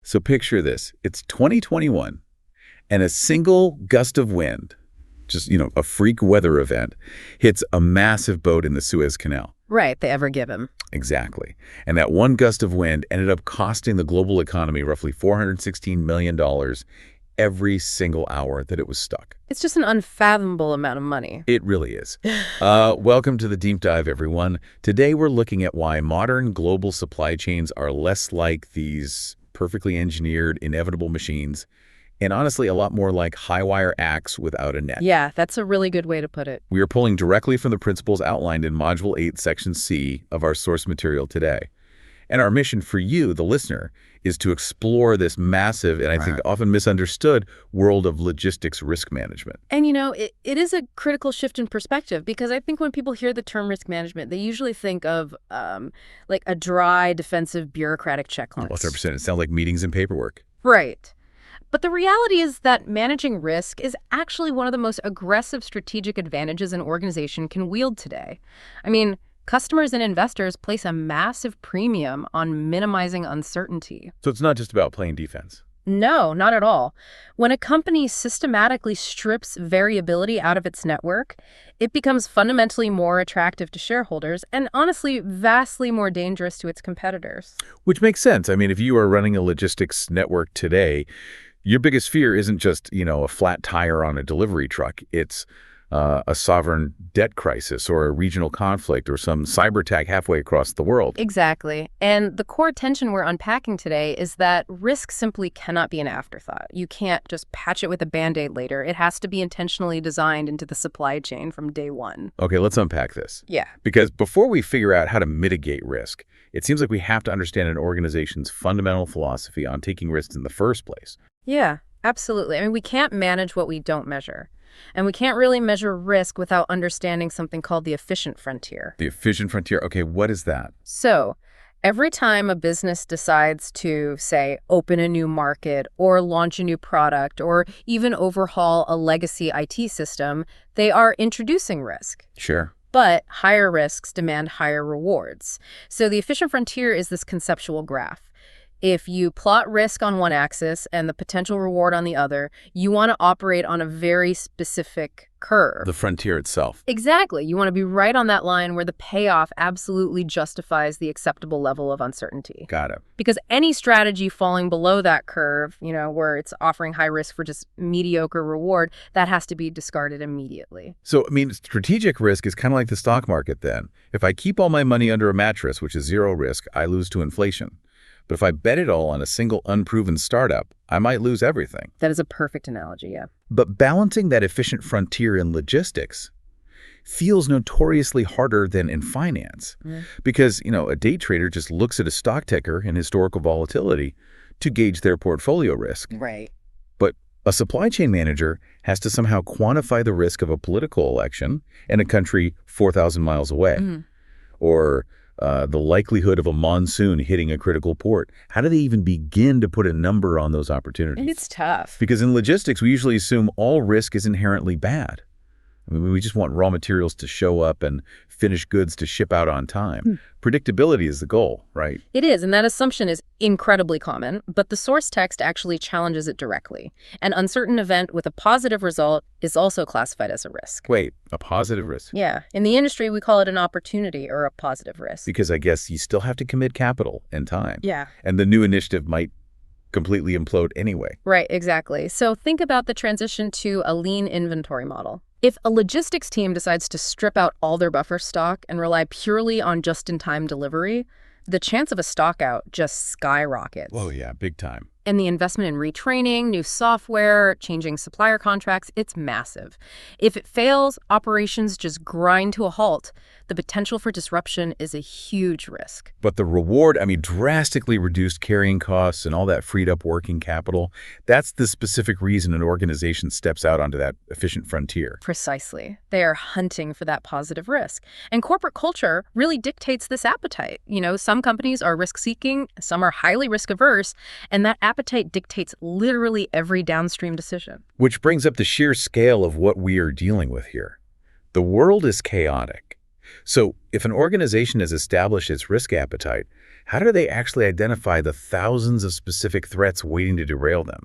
So picture this. It's 2021, and a single gust of wind, just, a freak weather event, hits a massive boat in the Suez Canal. Right, they ever give him. Exactly. And that one gust of wind ended up costing the global economy roughly $416 million every single hour that it was stuck. It's just an unfathomable amount of money. It really is. Welcome to the Deep Dive, everyone. Today we're looking at why modern global supply chains are less like these perfectly engineered, inevitable machines, and honestly, a lot more like high-wire acts without a net. Yeah, that's a really good way to put it. We are pulling directly from the principles outlined in Module 8, Section C of our source material today. And our mission for you, the listener, is to explore this massive and I think often misunderstood world of logistics risk management. And it is a critical shift in perspective, because I think when people hear the term risk management, they usually think of like a dry, defensive, bureaucratic checklist. 100%. It sounds like meetings and paperwork. Right. But the reality is that managing risk is actually one of the most aggressive strategic advantages an organization can wield today. I mean, customers and investors place a massive premium on minimizing uncertainty. So it's not just about playing defense. No, not at all. When a company systematically strips variability out of its network, it becomes fundamentally more attractive to shareholders and honestly vastly more dangerous to its competitors. Which makes sense. I mean, if you are running a logistics network today, your biggest fear isn't just, a flat tire on a delivery truck. It's a sovereign debt crisis or a regional conflict or some cyber attack halfway across the world. Exactly. And the core tension we're unpacking today is that risk simply cannot be an afterthought. You can't just patch it with a Band-Aid later. It has to be intentionally designed into the supply chain from day one. Okay, let's unpack this. Yeah. Because before we figure out how to mitigate risk, it seems like we have to understand an organization's fundamental philosophy on taking risks in the first place. Yeah, absolutely. I mean, we can't manage what we don't measure. And we can't really measure risk without understanding something called the efficient frontier. The efficient frontier. Okay, what is that? So every time a business decides to, say, open a new market or launch a new product or even overhaul a legacy IT system, they are introducing risk. Sure. But higher risks demand higher rewards. So the efficient frontier is this conceptual graph. If you plot risk on one axis and the potential reward on the other, you want to operate on a very specific curve. The frontier itself. Exactly. You want to be right on that line where the payoff absolutely justifies the acceptable level of uncertainty. Got it. Because any strategy falling below that curve, where it's offering high risk for just mediocre reward, that has to be discarded immediately. So, strategic risk is kind of like the stock market then. If I keep all my money under a mattress, which is zero risk, I lose to inflation. But if I bet it all on a single unproven startup, I might lose everything. That is a perfect analogy, yeah. But balancing that efficient frontier in logistics feels notoriously harder than in finance. Because, a day trader just looks at a stock ticker and historical volatility to gauge their portfolio risk. Right. But a supply chain manager has to somehow quantify the risk of a political election in a country 4,000 miles away. Or the likelihood of a monsoon hitting a critical port. How do they even begin to put a number on those opportunities? It's tough. Because in logistics, we usually assume all risk is inherently bad. We just want raw materials to show up and finished goods to ship out on time. Predictability is the goal, right? It is, and that assumption is incredibly common, but the source text actually challenges it directly. An uncertain event with a positive result is also classified as a risk. Wait, a positive risk? Yeah. In the industry, we call it an opportunity or a positive risk. Because I guess you still have to commit capital and time. Yeah. And the new initiative might completely implode anyway. Right, exactly. So think about the transition to a lean inventory model. If a logistics team decides to strip out all their buffer stock and rely purely on just-in-time delivery, the chance of a stock out just skyrockets. Whoa, yeah, big time. And the investment in retraining, new software, changing supplier contracts, it's massive. If it fails, operations just grind to a halt. The potential for disruption is a huge risk. But the reward, drastically reduced carrying costs and all that freed up working capital, that's the specific reason an organization steps out onto that efficient frontier. Precisely. They are hunting for that positive risk. And corporate culture really dictates this appetite. Some companies are risk-seeking, some are highly risk-averse, and that appetite dictates literally every downstream decision. Which brings up the sheer scale of what we are dealing with here. The world is chaotic. So if an organization has established its risk appetite, how do they actually identify the thousands of specific threats waiting to derail them?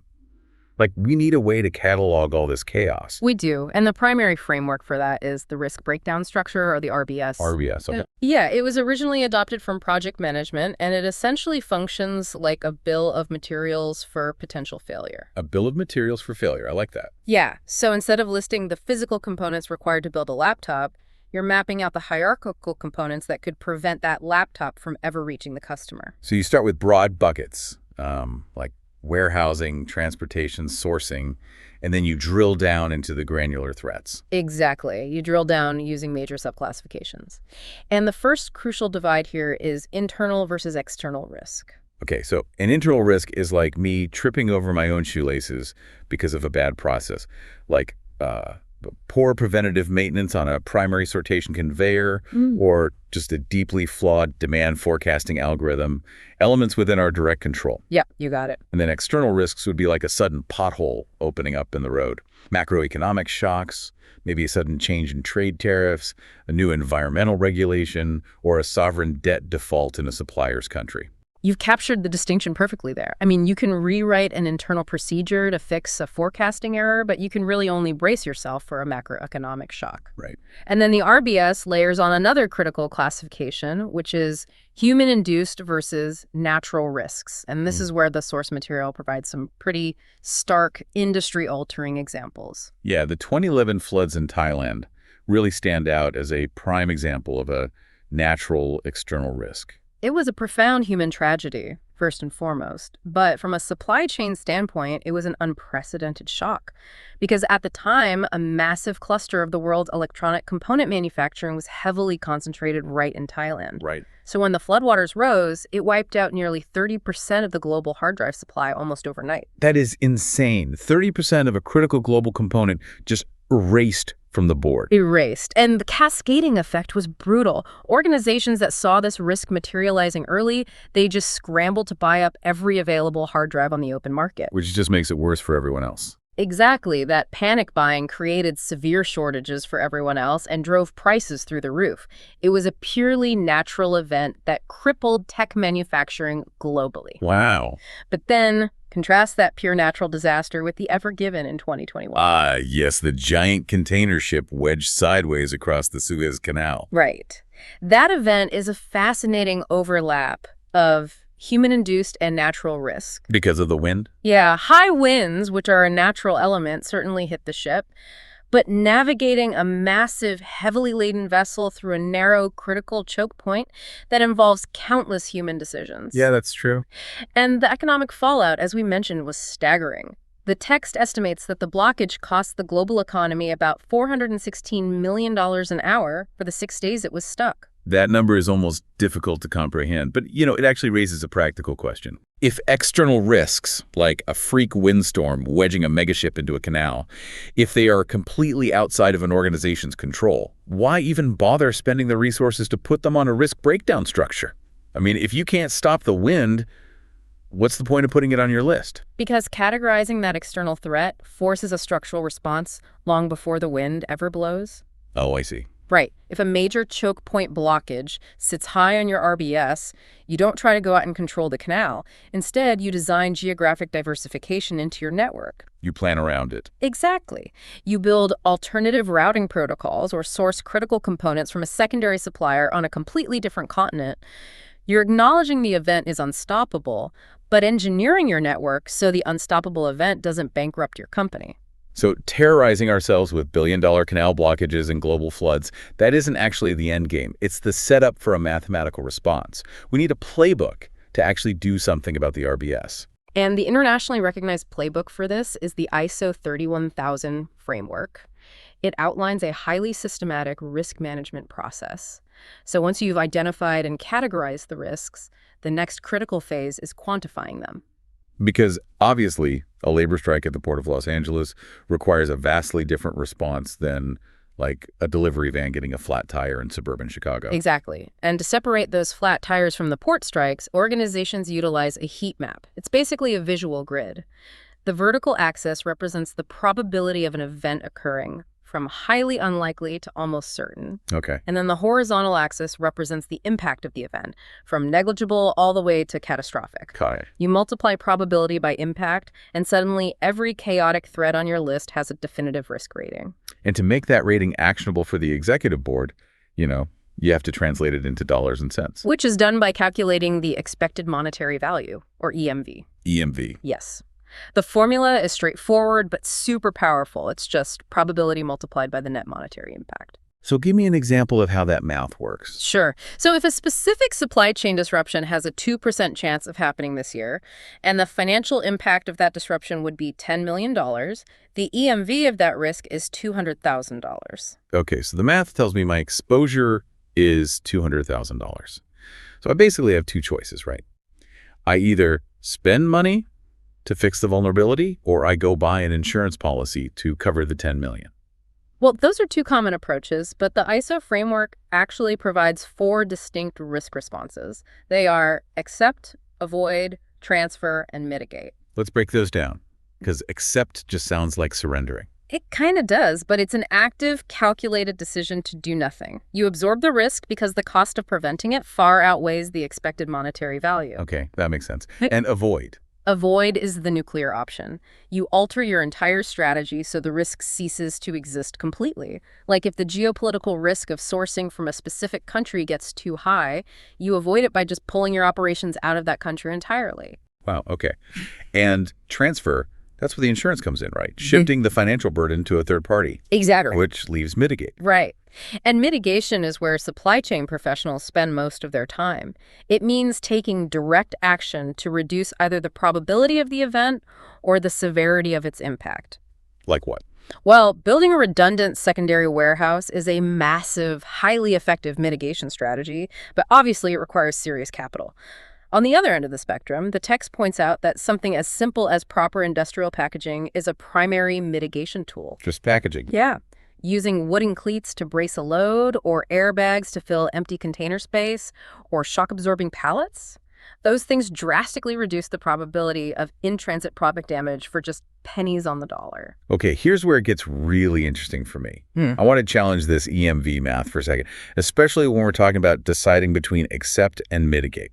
Like, we need a way to catalog all this chaos. We do, and the primary framework for that is the risk breakdown structure, or the RBS. RBS, okay. Yeah, it was originally adopted from project management, and it essentially functions like a bill of materials for potential failure. A bill of materials for failure. I like that. Yeah, so instead of listing the physical components required to build a laptop, you're mapping out the hierarchical components that could prevent that laptop from ever reaching the customer. So you start with broad buckets, like warehousing, transportation, sourcing, and then you drill down into the granular threats. Exactly. You drill down using major subclassifications. And the first crucial divide here is internal versus external risk. Okay, so an internal risk is like me tripping over my own shoelaces because of a bad process, like poor preventative maintenance on a primary sortation conveyor, or just a deeply flawed demand forecasting algorithm, elements within our direct control. Yep, you got it. And then external risks would be like a sudden pothole opening up in the road, macroeconomic shocks, maybe a sudden change in trade tariffs, a new environmental regulation, or a sovereign debt default in a supplier's country. You've captured the distinction perfectly there. I mean, you can rewrite an internal procedure to fix a forecasting error, but you can really only brace yourself for a macroeconomic shock. Right. And then the RBS layers on another critical classification, which is human-induced versus natural risks. And this is where the source material provides some pretty stark, industry-altering examples. Yeah, the 2011 floods in Thailand really stand out as a prime example of a natural external risk. It was a profound human tragedy, first and foremost, but from a supply chain standpoint, it was an unprecedented shock. Because at the time, a massive cluster of the world's electronic component manufacturing was heavily concentrated right in Thailand. Right. So when the floodwaters rose, it wiped out nearly 30% of the global hard drive supply almost overnight. That is insane. 30% of a critical global component just erased from the board. Erased. And the cascading effect was brutal. Organizations that saw this risk materializing early, they just scrambled to buy up every available hard drive on the open market. Which just makes it worse for everyone else. Exactly. That panic buying created severe shortages for everyone else and drove prices through the roof. It was a purely natural event that crippled tech manufacturing globally. Wow. But then contrast that pure natural disaster with the Ever Given in 2021. Ah, yes, the giant container ship wedged sideways across the Suez Canal. Right. That event is a fascinating overlap of human-induced and natural risk. Because of the wind? Yeah, high winds, which are a natural element, certainly hit the ship. But navigating a massive, heavily laden vessel through a narrow, critical choke point, that involves countless human decisions. Yeah, that's true. And the economic fallout, as we mentioned, was staggering. The text estimates that the blockage cost the global economy about $416 million an hour for the 6 days it was stuck. That number is almost difficult to comprehend, but, it actually raises a practical question. If external risks, like a freak windstorm wedging a megaship into a canal, if they are completely outside of an organization's control, why even bother spending the resources to put them on a risk breakdown structure? I mean, if you can't stop the wind, what's the point of putting it on your list? Because categorizing that external threat forces a structural response long before the wind ever blows. Oh, I see. Right. If a major choke point blockage sits high on your RBS, you don't try to go out and control the canal. Instead, you design geographic diversification into your network. You plan around it. Exactly. You build alternative routing protocols or source critical components from a secondary supplier on a completely different continent. You're acknowledging the event is unstoppable, but engineering your network so the unstoppable event doesn't bankrupt your company. So terrorizing ourselves with billion-dollar canal blockages and global floods, that isn't actually the end game. It's the setup for a mathematical response. We need a playbook to actually do something about the RBS. And the internationally recognized playbook for this is the ISO 31000 framework. It outlines a highly systematic risk management process. So once you've identified and categorized the risks, the next critical phase is quantifying them. Because obviously, a labor strike at the Port of Los Angeles requires a vastly different response than like a delivery van getting a flat tire in suburban Chicago. Exactly. And to separate those flat tires from the port strikes, organizations utilize a heat map. It's basically a visual grid. The vertical axis represents the probability of an event occurring from highly unlikely to almost certain. Okay. And then the horizontal axis represents the impact of the event, from negligible all the way to catastrophic. Got it. You multiply probability by impact, and suddenly every chaotic thread on your list has a definitive risk rating. And to make that rating actionable for the executive board, you have to translate it into dollars and cents. Which is done by calculating the expected monetary value, or EMV. EMV. Yes. The formula is straightforward but super powerful. It's just probability multiplied by the net monetary impact. So give me an example of how that math works. Sure. So if a specific supply chain disruption has a 2% chance of happening this year, and the financial impact of that disruption would be $10 million, the EMV of that risk is $200,000. Okay, so the math tells me my exposure is $200,000. So I basically have two choices, right? I either spend money to fix the vulnerability, or I go buy an insurance policy to cover the $10 million. Well, those are two common approaches, but the ISO framework actually provides 4 distinct risk responses. They are accept, avoid, transfer, and mitigate. Let's break those down, because accept just sounds like surrendering. It kind of does, but it's an active, calculated decision to do nothing. You absorb the risk because the cost of preventing it far outweighs the expected monetary value. Okay, that makes sense. And avoid. Avoid is the nuclear option. You alter your entire strategy so the risk ceases to exist completely. Like if the geopolitical risk of sourcing from a specific country gets too high, you avoid it by just pulling your operations out of that country entirely. Wow, okay. And transfer, that's where the insurance comes in, right? Shifting the financial burden to a third party. Exactly. Which leaves mitigate. Right. And mitigation is where supply chain professionals spend most of their time. It means taking direct action to reduce either the probability of the event or the severity of its impact. Like what? Well, building a redundant secondary warehouse is a massive, highly effective mitigation strategy, but obviously it requires serious capital. On the other end of the spectrum, the text points out that something as simple as proper industrial packaging is a primary mitigation tool. Just packaging. Yeah. Using wooden cleats to brace a load, or airbags to fill empty container space, or shock-absorbing pallets. Those things drastically reduce the probability of in-transit product damage for just pennies on the dollar. Okay, here's where it gets really interesting for me. I want to challenge this EMV math for a second, especially when we're talking about deciding between accept and mitigate.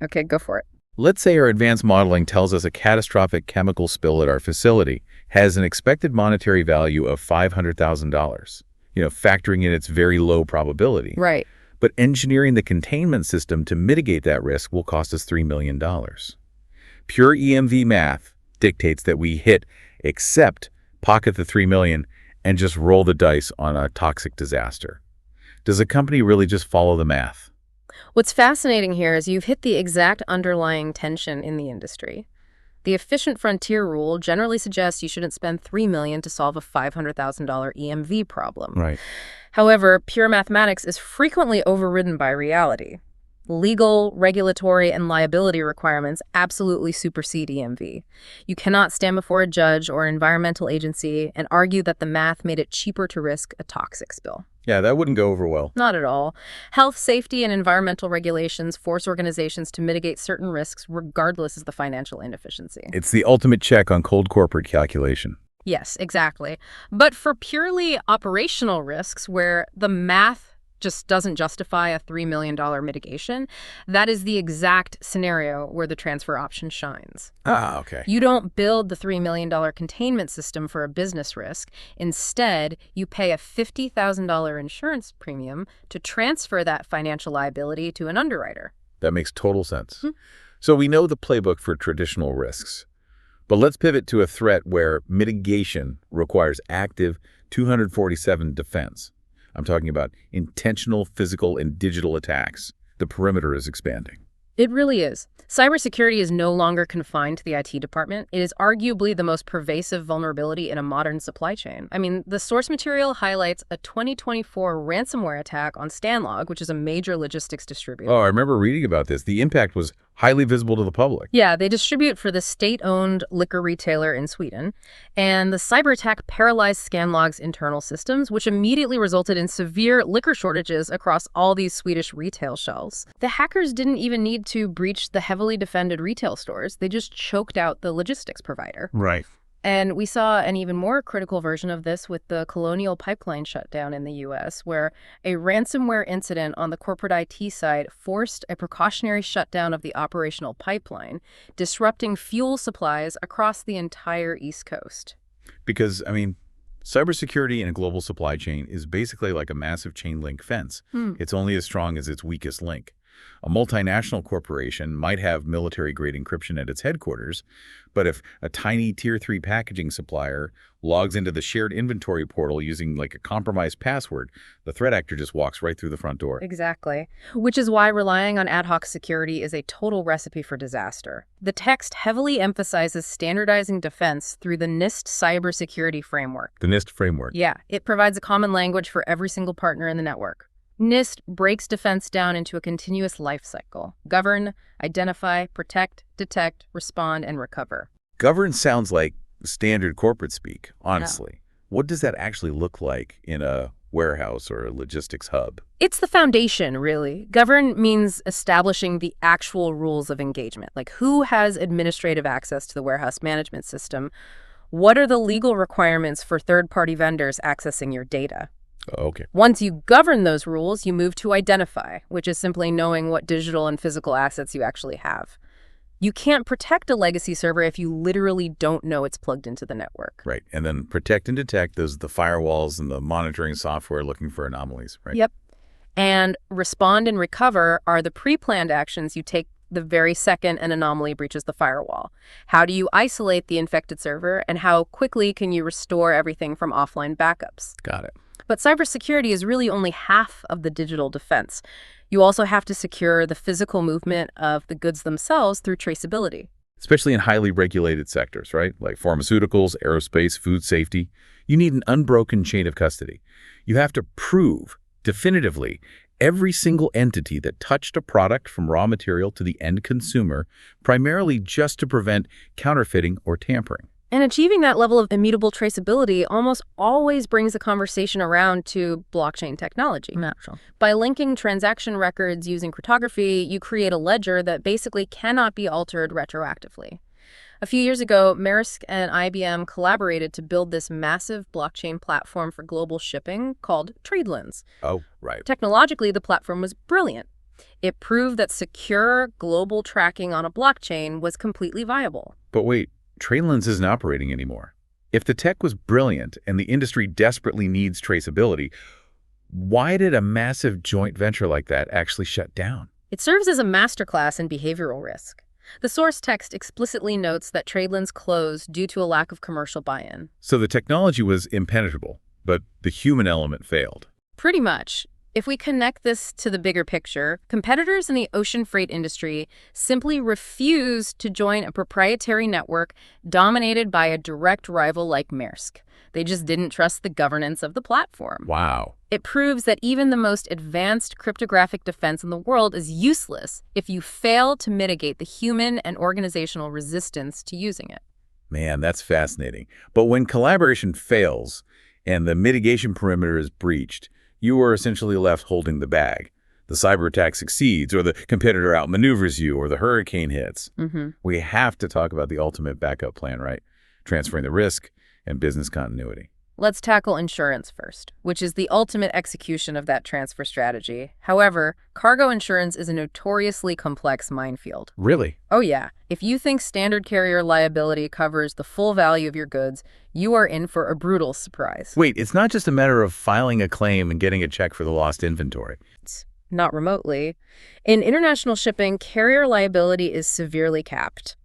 Okay, go for it. Let's say our advanced modeling tells us a catastrophic chemical spill at our facility has an expected monetary value of $500,000, factoring in its very low probability. Right. But engineering the containment system to mitigate that risk will cost us $3 million. Pure EMV math dictates that we hit accept, pocket the $3 million, and just roll the dice on a toxic disaster. Does a company really just follow the math? What's fascinating here is you've hit the exact underlying tension in the industry. The efficient frontier rule generally suggests you shouldn't spend $3 million to solve a $500,000 EMV problem. Right. However, pure mathematics is frequently overridden by reality. Legal, regulatory, and liability requirements absolutely supersede EMV. You cannot stand before a judge or environmental agency and argue that the math made it cheaper to risk a toxic spill. Yeah, that wouldn't go over well. Not at all. Health, safety, and environmental regulations force organizations to mitigate certain risks regardless of the financial inefficiency. It's the ultimate check on cold corporate calculation. Yes, exactly. But for purely operational risks where the math just doesn't justify a $3 million mitigation, that is the exact scenario where the transfer option shines. Ah, okay. You don't build the $3 million containment system for a business risk. Instead, you pay a $50,000 insurance premium to transfer that financial liability to an underwriter. That makes total sense. So we know the playbook for traditional risks. But let's pivot to a threat where mitigation requires active 247 defense. I'm talking about intentional physical and digital attacks. The perimeter is expanding. It really is. Cybersecurity is no longer confined to the IT department. It is arguably the most pervasive vulnerability in a modern supply chain. I mean, the source material highlights a 2024 ransomware attack on Stanlog, which is a major logistics distributor. Oh, I remember reading about this. The impact was highly visible to the public. Yeah, they distribute for the state-owned liquor retailer in Sweden. And the cyber attack paralyzed Scanlog's internal systems, which immediately resulted in severe liquor shortages across all these Swedish retail shelves. The hackers didn't even need to breach the heavily defended retail stores. They just choked out the logistics provider. Right. And we saw an even more critical version of this with the Colonial Pipeline shutdown in the U.S., where a ransomware incident on the corporate IT side forced a precautionary shutdown of the operational pipeline, disrupting fuel supplies across the entire East Coast. Because, cybersecurity in a global supply chain is basically like a massive chain link fence. It's only as strong as its weakest link. A multinational corporation might have military-grade encryption at its headquarters, but if a tiny Tier 3 packaging supplier logs into the shared inventory portal using like a compromised password, the threat actor just walks right through the front door. Exactly. Which is why relying on ad hoc security is a total recipe for disaster. The text heavily emphasizes standardizing defense through the NIST cybersecurity framework. The NIST framework. Yeah, it provides a common language for every single partner in the network. NIST breaks defense down into a continuous life cycle: govern, identify, protect, detect, respond, and recover. Govern sounds like standard corporate speak, honestly. What does that actually look like in a warehouse or a logistics hub? It's the foundation, really. Govern means establishing the actual rules of engagement, like who has administrative access to the warehouse management system, what are the legal requirements for third-party vendors accessing your data. Okay. Once you govern those rules, you move to identify, which is simply knowing what digital and physical assets you actually have. You can't protect a legacy server if you literally don't know it's plugged into the network. Right. And then protect and detect, those are the firewalls and the monitoring software looking for anomalies, right? Yep. And respond and recover are the pre-planned actions you take the very second an anomaly breaches the firewall. How do you isolate the infected server, and how quickly can you restore everything from offline backups? Got it. But cybersecurity is really only half of the digital defense. You also have to secure the physical movement of the goods themselves through traceability. Especially in highly regulated sectors, right? Like pharmaceuticals, aerospace, food safety. You need an unbroken chain of custody. You have to prove definitively every single entity that touched a product from raw material to the end consumer, primarily just to prevent counterfeiting or tampering. And achieving that level of immutable traceability almost always brings the conversation around to blockchain technology. Natural. By linking transaction records using cryptography, you create a ledger that basically cannot be altered retroactively. A few years ago, Maersk and IBM collaborated to build this massive blockchain platform for global shipping called TradeLens. Oh, right. Technologically, the platform was brilliant. It proved that secure global tracking on a blockchain was completely viable. But wait. TradeLens isn't operating anymore. If the tech was brilliant and the industry desperately needs traceability, why did a massive joint venture like that actually shut down? It serves as a masterclass in behavioral risk. The source text explicitly notes that TradeLens closed due to a lack of commercial buy-in. So the technology was impenetrable, but the human element failed. Pretty much. If we connect this to the bigger picture, competitors in the ocean freight industry simply refused to join a proprietary network dominated by a direct rival like Maersk. They just didn't trust the governance of the platform. Wow. It proves that even the most advanced cryptographic defense in the world is useless if you fail to mitigate the human and organizational resistance to using it. Man, that's fascinating. But when collaboration fails and the mitigation perimeter is breached, you are essentially left holding the bag. The cyber attack succeeds, or the competitor outmaneuvers you, or the hurricane hits. We have to talk about the ultimate backup plan, right? Transferring the risk and business continuity. Let's tackle insurance first, which is the ultimate execution of that transfer strategy. However, cargo insurance is a notoriously complex minefield. Really? Oh yeah. If you think standard carrier liability covers the full value of your goods, you are in for a brutal surprise. Wait, it's not just a matter of filing a claim and getting a check for the lost inventory. Not remotely. In international shipping, carrier liability is severely capped.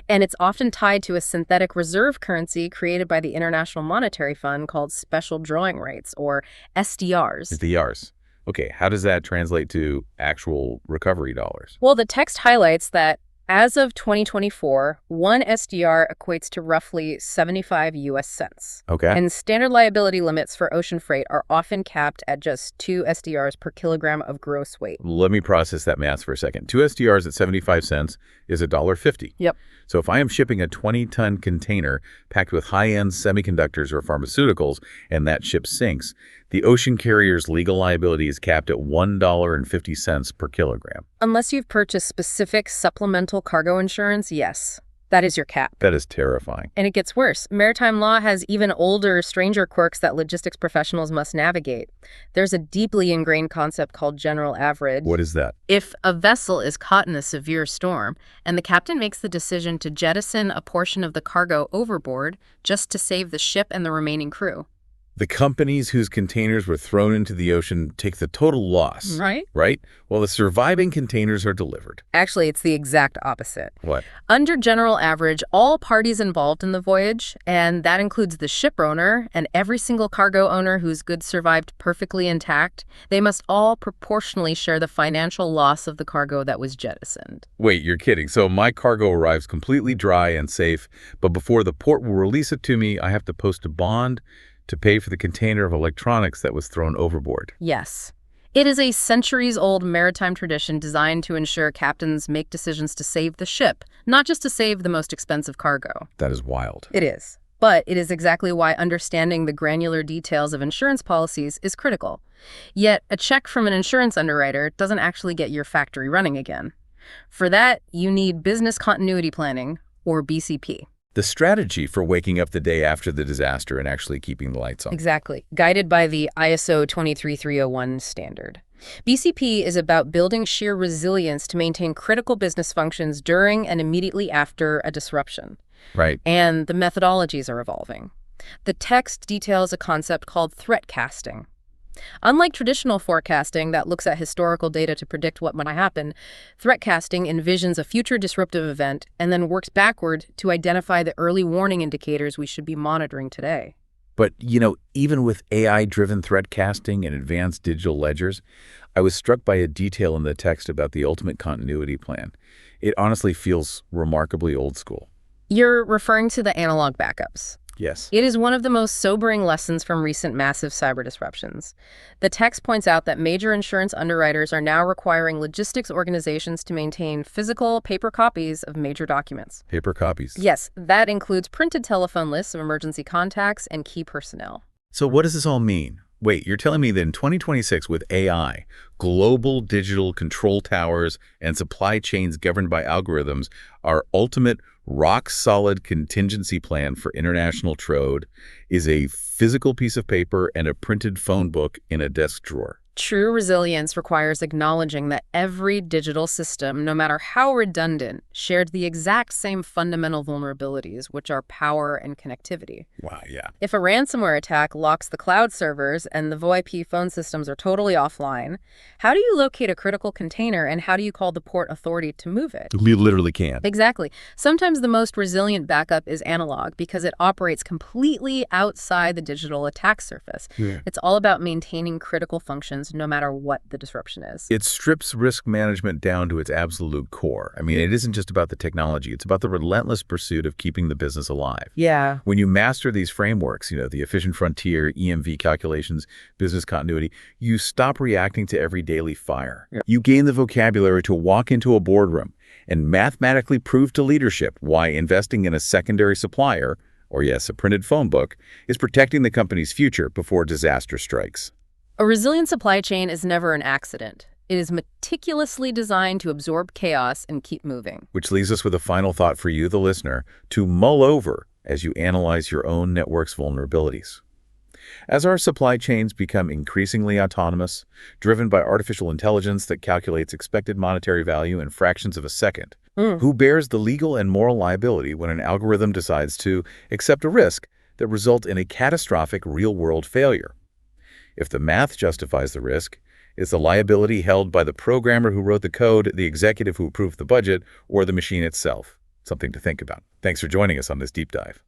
And it's often tied to a synthetic reserve currency created by the International Monetary Fund called special drawing rights, or SDRs. SDRs. Okay, how does that translate to actual recovery dollars? Well, the text highlights that as of 2024, one SDR equates to roughly 75 US cents. Okay. And standard liability limits for ocean freight are often capped at just 2 SDRs per kilogram of gross weight. Let me process that math for a second. 2 SDRs at 75 cents is $1.50. Yep. So if I am shipping a 20-ton container packed with high-end semiconductors or pharmaceuticals and that ship sinks, the ocean carrier's legal liability is capped at $1.50 per kilogram. Unless you've purchased specific supplemental cargo insurance, yes. That is your cap. That is terrifying. And it gets worse. Maritime law has even older, stranger quirks that logistics professionals must navigate. There's a deeply ingrained concept called general average. What is that? If a vessel is caught in a severe storm and the captain makes the decision to jettison a portion of the cargo overboard just to save the ship and the remaining crew. The companies whose containers were thrown into the ocean take the total loss. Right? While the surviving containers are delivered. Actually, it's the exact opposite. What? Under general average, all parties involved in the voyage, and that includes the ship owner and every single cargo owner whose goods survived perfectly intact, they must all proportionally share the financial loss of the cargo that was jettisoned. Wait, you're kidding. So my cargo arrives completely dry and safe, but before the port will release it to me, I have to post a bond to pay for the container of electronics that was thrown overboard. Yes. It is a centuries-old maritime tradition designed to ensure captains make decisions to save the ship, not just to save the most expensive cargo. That is wild. It is. But it is exactly why understanding the granular details of insurance policies is critical. Yet, a check from an insurance underwriter doesn't actually get your factory running again. For that, you need business continuity planning, or BCP. The strategy for waking up the day after the disaster and actually keeping the lights on. Exactly. Guided by the ISO 23301 standard. BCP is about building sheer resilience to maintain critical business functions during and immediately after a disruption. Right. And the methodologies are evolving. The text details a concept called threat casting. Unlike traditional forecasting that looks at historical data to predict what might happen, threat casting envisions a future disruptive event and then works backward to identify the early warning indicators we should be monitoring today. But, even with AI-driven threat casting and advanced digital ledgers, I was struck by a detail in the text about the ultimate continuity plan. It honestly feels remarkably old school. You're referring to the analog backups. Yes. It is one of the most sobering lessons from recent massive cyber disruptions. The text points out that major insurance underwriters are now requiring logistics organizations to maintain physical paper copies of major documents. Paper copies. Yes, that includes printed telephone lists of emergency contacts and key personnel. So what does this all mean? Wait, you're telling me that in 2026 with AI, global digital control towers and supply chains governed by algorithms, our ultimate rock-solid contingency plan for international trade is a physical piece of paper and a printed phone book in a desk drawer. True resilience requires acknowledging that every digital system, no matter how redundant, shared the exact same fundamental vulnerabilities, which are power and connectivity. Wow, yeah. If a ransomware attack locks the cloud servers and the VoIP phone systems are totally offline, how do you locate a critical container and how do you call the port authority to move it? We literally can't. Exactly. Sometimes the most resilient backup is analog because it operates completely outside the digital attack surface. Yeah. It's all about maintaining critical functions no matter what the disruption is. It strips risk management down to its absolute core. I mean, it isn't just about the technology. It's about the relentless pursuit of keeping the business alive. Yeah. When you master these frameworks, the efficient frontier, EMV calculations, business continuity, you stop reacting to every daily fire. Yeah. You gain the vocabulary to walk into a boardroom and mathematically prove to leadership why investing in a secondary supplier, or yes, a printed phone book, is protecting the company's future before disaster strikes. A resilient supply chain is never an accident. It is meticulously designed to absorb chaos and keep moving. Which leaves us with a final thought for you, the listener, to mull over as you analyze your own network's vulnerabilities. As our supply chains become increasingly autonomous, driven by artificial intelligence that calculates expected monetary value in fractions of a second, who bears the legal and moral liability when an algorithm decides to accept a risk that results in a catastrophic real-world failure? If the math justifies the risk, is the liability held by the programmer who wrote the code, the executive who approved the budget, or the machine itself? Something to think about. Thanks for joining us on this deep dive.